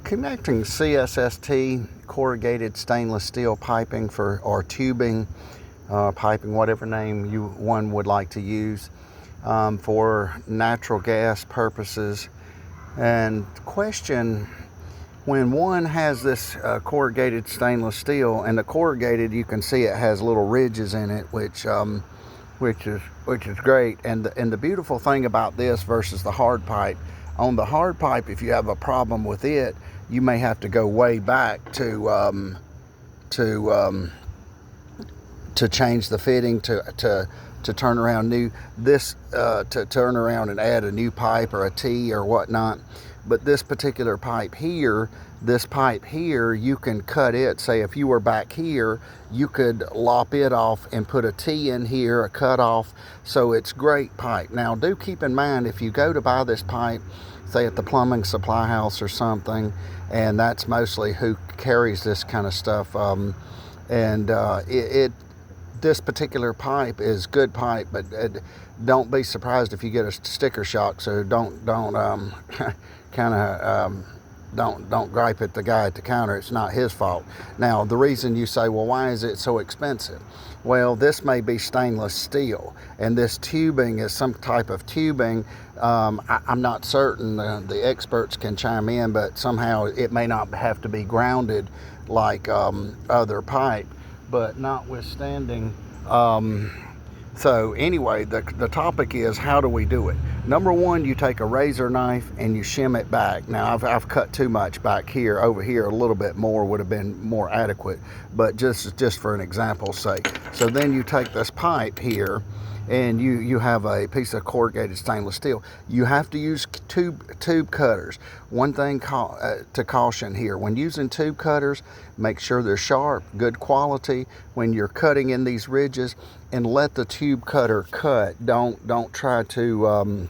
Connecting CSST corrugated stainless steel piping or tubing, piping, whatever name one would like to use, for natural gas purposes. And question, when one has this corrugated stainless steel, and the corrugated, you can see it has little ridges in it, which is great. And the beautiful thing about this versus the hard pipe, on the hard pipe, if you have a problem with it, you may have to go way back to change the fitting, to turn around to turn around and add a new pipe or a T or whatnot. But this particular pipe here, you can cut it. Say if you were back here, you could lop it off and put a T in here, a cut off. So it's great pipe. Now do keep in mind, if you go to buy this pipe, say at the plumbing supply house or something, and that's mostly who carries this kind of stuff, this particular pipe is good pipe, but don't be surprised if you get a sticker shock. So don't gripe at the guy at the counter. It's not his fault. Now, the reason you say, well, why is it so expensive? Well, this may be stainless steel, and this tubing is some type of tubing. I'm not certain. The experts can chime in, but somehow it may not have to be grounded like other pipe. But notwithstanding, so anyway, the topic is, how do we do it? Number one, you take a razor knife and you shim it back. Now I've cut too much back here. Over here a little bit more would have been more adequate, but just for an example's sake. So then you take this pipe here, and you have a piece of corrugated stainless steel. You have to use tube cutters. One thing to caution here, when using tube cutters, make sure they're sharp, good quality when you're cutting in these ridges, and let the tube cutter cut. Don't try to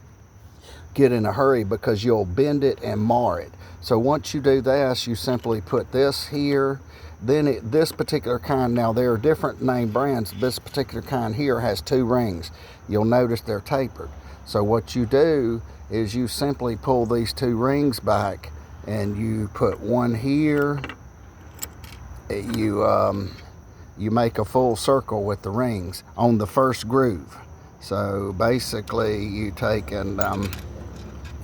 get in a hurry, because you'll bend it and mar it. So once you do this, you simply put this here. Then this particular kind, now there are different name brands. This particular kind here has 2 rings. You'll notice they're tapered. So what you do is you simply pull these 2 rings back, and you put one here. You make a full circle with the rings on the first groove. So basically you take and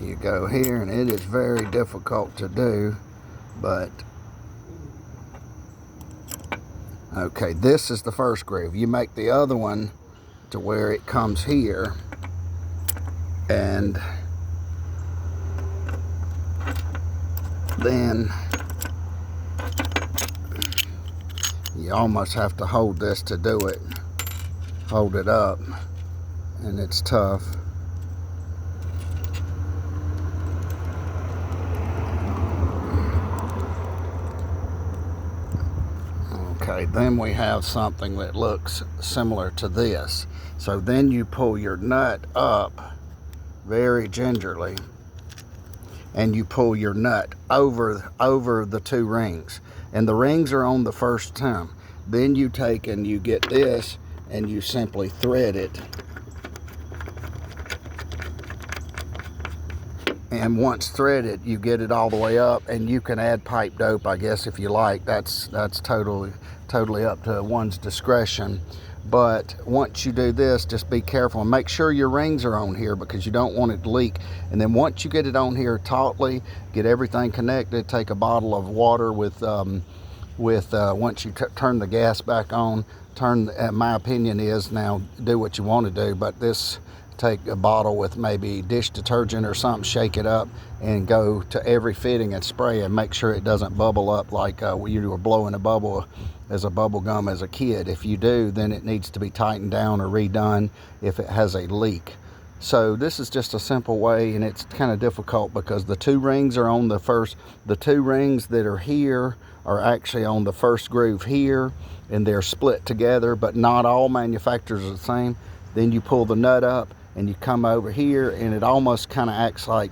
you go here, and it is very difficult to do, but okay, this is the first groove. You make the other one to where it comes here, and then you almost have to hold this to do it. Hold it up, and it's tough. Okay, then we have something that looks similar to this. So then you pull your nut up very gingerly, and you pull your nut over the 2 rings. And the rings are on the first time. Then you take and you get this, and you simply thread it. And once threaded, you get it all the way up, and you can add pipe dope, I guess, if you like. That's totally up to one's discretion. But once you do this, just be careful and make sure your rings are on here, because you don't want it to leak. And then once you get it on here tautly, get everything connected, take a bottle of water with once you turn the gas back on, my opinion is, now do what you want to do, but this, take a bottle with maybe dish detergent or something, shake it up, and go to every fitting and spray, and make sure it doesn't bubble up like you were blowing a bubble as a bubble gum as a kid. If you do, then it needs to be tightened down or redone if it has a leak. So this is just a simple way, and it's kind of difficult because the 2 rings are on the 2 rings that are here are actually on the first groove here, and they're split together, but not all manufacturers are the same. Then you pull the nut up, and you come over here, and it almost kind of acts like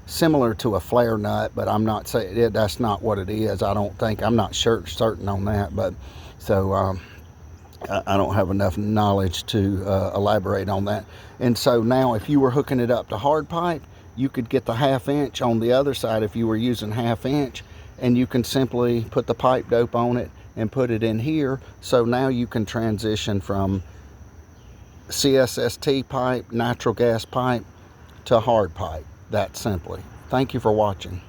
similar to a flare nut, but I'm not saying it, that's not what it is. I don't think, I'm not certain on that, but so I don't have enough knowledge to elaborate on that. And so now, if you were hooking it up to hard pipe, You could get the 1/2 inch on the other side if you were using 1/2 inch, and you can simply put the pipe dope on it and put it in here. So now you can transition from CSST pipe, natural gas pipe, to hard pipe, that simply. Thank you for watching.